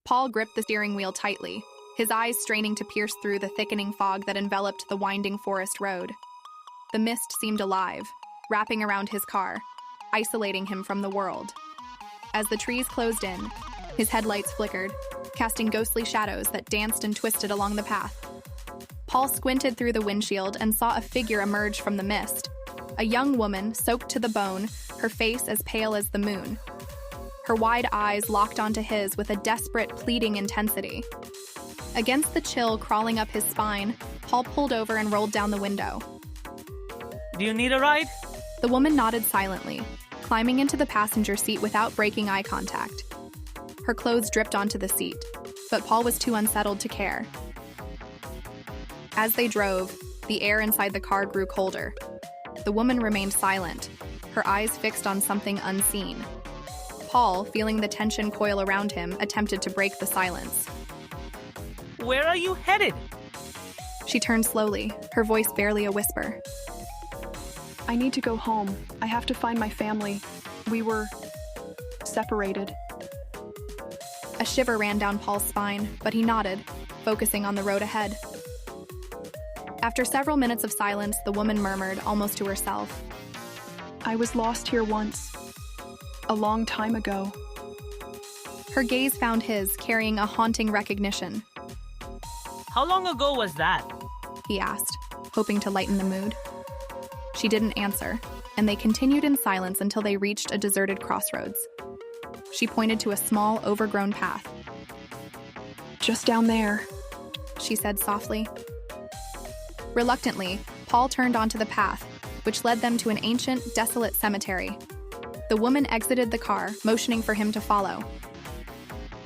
Paul gripped the steering wheel tightly, his eyes straining to pierce through the thickening fog that enveloped the winding forest road. The mist seemed alive, wrapping around his car, isolating him from the world. As the trees closed in, his headlights flickered, casting ghostly shadows that danced and twisted along the path. Paul squinted through the windshield and saw a figure emerge from the mist, a young woman soaked to the bone, her face as pale as the moon. Her wide eyes locked onto his with a desperate, pleading intensity. Against the chill crawling up his spine, Paul pulled over and rolled down the window. Do you need a ride? The woman nodded silently, climbing into the passenger seat without breaking eye contact. Her clothes dripped onto the seat, but Paul was too unsettled to care. As they drove, the air inside the car grew colder. The woman remained silent, her eyes fixed on something unseen. Paul, feeling the tension coil around him, attempted to break the silence. Where are you headed? She turned slowly, her voice barely a whisper. I need to go home. I have to find my family. We were separated. A shiver ran down Paul's spine, but he nodded, focusing on the road ahead. After several minutes of silence, the woman murmured, almost to herself. I was lost here once. A long time ago. Her gaze found his, carrying a haunting recognition. How long ago was that? He asked, hoping to lighten the mood. She didn't answer, and they continued in silence until they reached a deserted crossroads. She pointed to a small, overgrown path. Just down there, she said softly. Reluctantly, Paul turned onto the path, which led them to an ancient, desolate cemetery. The woman exited the car, motioning for him to follow.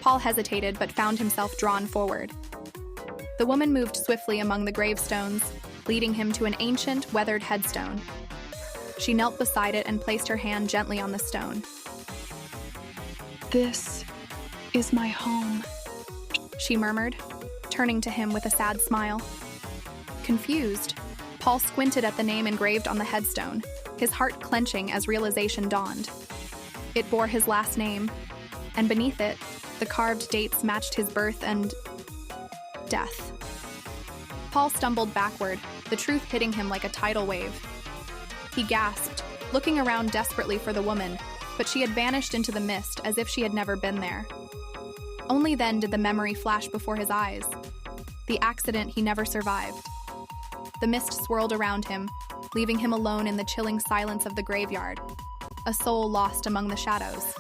Paul hesitated but found himself drawn forward. The woman moved swiftly among the gravestones, leading him to an ancient, weathered headstone. She knelt beside it and placed her hand gently on the stone. This is my home, she murmured, turning to him with a sad smile. Confused, Paul squinted at the name engraved on the headstone, his heart clenching as realization dawned. It bore his last name, and beneath it, the carved dates matched his birth and death. Paul stumbled backward, the truth hitting him like a tidal wave. He gasped, looking around desperately for the woman, but she had vanished into the mist as if she had never been there. Only then did the memory flash before his eyes. The accident he never survived. The mist swirled around him, leaving him alone in the chilling silence of the graveyard, a soul lost among the shadows.